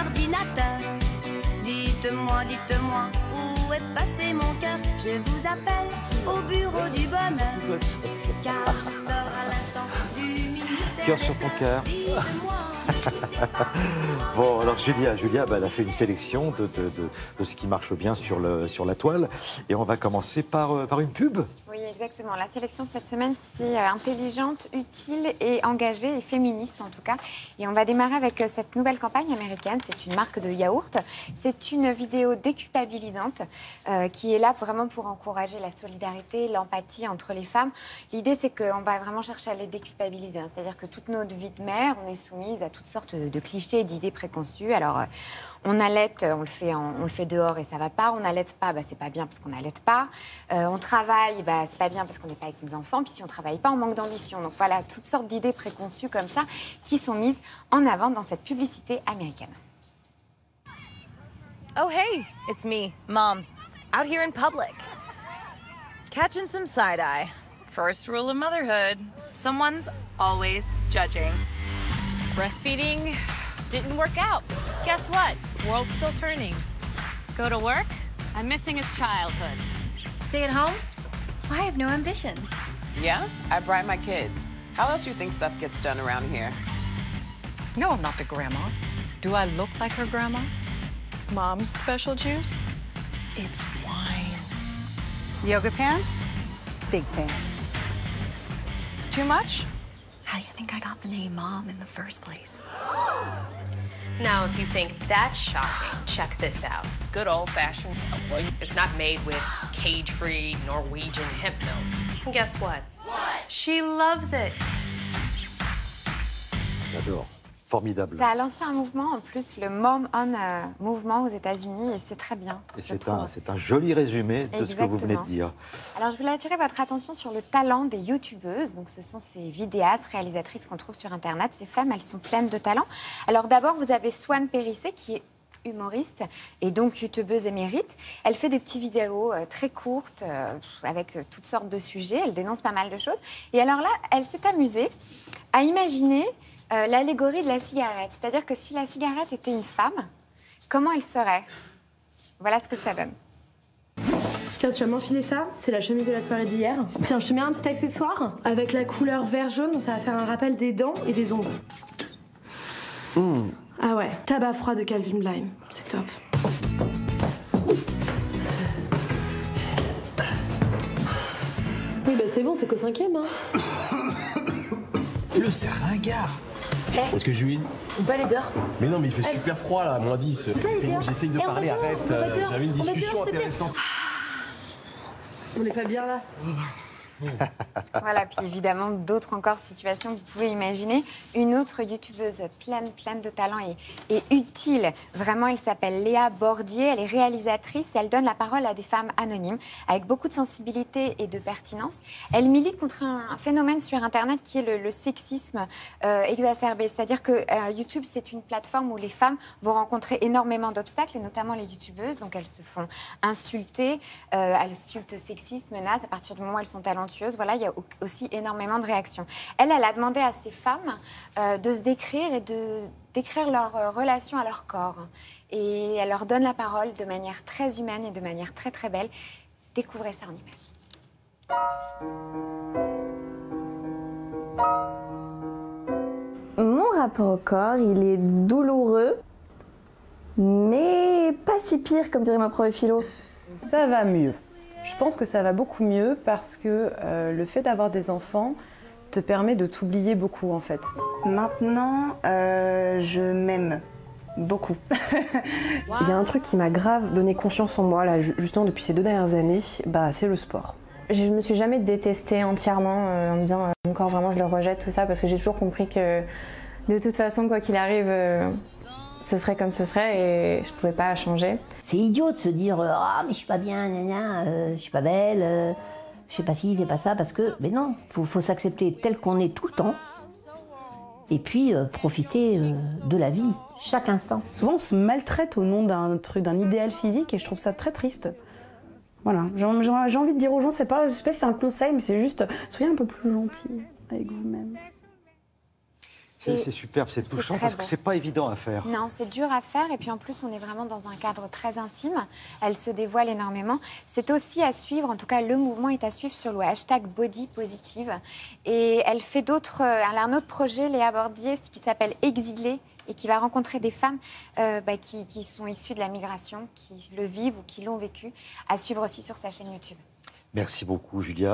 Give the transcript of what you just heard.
l'ordinateur. Dites-moi, dites-moi, où est passé mon cœur? Je vous appelle au bureau du bonheur, car je sors à l'instant du ministère. Cœur sur ton cœur. Bon, alors Julia, elle a fait une sélection de ce qui marche bien sur la toile. Et on va commencer par une pub. Oui, exactement. La sélection cette semaine, c'est intelligente, utile et engagée et féministe en tout cas. Et on va démarrer avec cette nouvelle campagne américaine. C'est une marque de yaourt. C'est une vidéo déculpabilisante qui est là vraiment pour encourager la solidarité, l'empathie entre les femmes. L'idée, c'est qu'on va vraiment chercher à les déculpabiliser. C'est-à-dire que toute notre vie de mère, on est soumise à toutes sortes de clichés, d'idées préconçues. Alors, on allaite, on le fait dehors et ça va pas. On n'allaite pas, c'est pas bien parce qu'on n'allaite pas. On travaille, c'est pas bien parce qu'on n'est pas avec nos enfants. Puis si on travaille pas, on manque d'ambition. Donc voilà, toutes sortes d'idées préconçues comme ça qui sont mises en avant dans cette publicité américaine. Oh hey, it's me, Mom, out here in public. Catching some side-eye. First rule of motherhood, someone's always judging. Breastfeeding didn't work out. Guess what? World's still turning. Go to work? I'm missing his childhood. Stay at home? I have no ambition. Yeah? I bride my kids. How else do you think stuff gets done around here? No, I'm not the grandma. Do I look like her grandma? Mom's special juice? It's wine. Yoga pants? Big fan. Too much? How do you think I got the name Mom in the first place? Now, if you think that's shocking, check this out. Good old-fashioned Subway is not made with cage-free Norwegian hemp milk. And guess what? What? She loves it. J'adore. Formidable. Ça a lancé un mouvement, en plus, le Mom On mouvement aux États-Unis, et c'est très bien. Et c'est un joli résumé de ce que vous venez de dire. Alors, je voulais attirer votre attention sur le talent des youtubeuses. Donc, ce sont ces vidéastes, réalisatrices qu'on trouve sur Internet. Ces femmes, elles sont pleines de talent. Alors, d'abord, vous avez Swan Périssé, qui est humoriste et donc youtubeuse émérite. Elle fait des petites vidéos très courtes avec toutes sortes de sujets. Elle dénonce pas mal de choses. Et alors là, elle s'est amusée à imaginer l'allégorie de la cigarette. C'est-à-dire que si la cigarette était une femme, comment elle serait? Voilà ce que ça donne. Tiens, tu vas m'enfiler ça? C'est la chemise de la soirée d'hier. Tiens, je te mets un petit accessoire. Avec la couleur vert-jaune, ça va faire un rappel des dents et des ongles. Ah ouais, tabac froid de Calvin Klein. C'est top. Oui, c'est bon, c'est qu'au 5e, hein. C'est ringard. Parce que je lui ai... Pas les dehors. Mais non, mais il fait super froid là, -10. J'essaye de parler, arrête. J'avais une discussion intéressante. On n'est pas bien là. Voilà, puis évidemment, d'autres encore situations que vous pouvez imaginer. Une autre youtubeuse pleine de talent et utile. Vraiment, elle s'appelle Léa Bordier. Elle est réalisatrice et elle donne la parole à des femmes anonymes avec beaucoup de sensibilité et de pertinence. Elle milite contre un phénomène sur Internet qui est le sexisme exacerbé. C'est-à-dire que YouTube, c'est une plateforme où les femmes vont rencontrer énormément d'obstacles, et notamment les youtubeuses. Donc, elles se font insulter, insultes sexistes, menaces à partir du moment où elles sont talentueuses. Voilà, il y a aussi énormément de réactions. Elle a demandé à ces femmes de se décrire et de décrire leur relation à leur corps. Et elle leur donne la parole de manière très humaine et de manière très très belle. Découvrez ça en images. Mon rapport au corps, il est douloureux, mais pas si pire, comme dirait ma prof de philo. Ça va mieux. Je pense que ça va beaucoup mieux parce que le fait d'avoir des enfants te permet de t'oublier beaucoup en fait. Maintenant, je m'aime beaucoup. Il y a un truc qui m'a grave donné confiance en moi, là, justement depuis ces 2 dernières années, c'est le sport. Je me suis jamais détestée entièrement en me disant mon corps vraiment je le rejette, tout ça, parce que j'ai toujours compris que de toute façon, quoi qu'il arrive, ce serait comme ce serait et je pouvais pas changer. C'est idiot de se dire ah mais je suis pas bien, je suis pas belle, je fais pas ci, je fais pas ça, parce que mais non, faut s'accepter tel qu'on est tout le temps et puis profiter de la vie chaque instant. Souvent on se maltraite au nom d'un idéal physique et je trouve ça très triste. Voilà, j'ai envie de dire aux gens, je sais pas si c'est un conseil, mais c'est juste soyez un peu plus gentils avec vous-même. C'est superbe, c'est touchant parce que c'est pas évident à faire. Non, c'est dur à faire et puis en plus on est vraiment dans un cadre très intime. Elle se dévoile énormément. C'est aussi à suivre, en tout cas le mouvement est à suivre sur le hashtag Body Positive. Et elle fait elle a un autre projet, Léa Bordier, qui s'appelle Exilée et qui va rencontrer des femmes qui sont issues de la migration, qui le vivent ou qui l'ont vécu, à suivre aussi sur sa chaîne YouTube. Merci beaucoup Julia.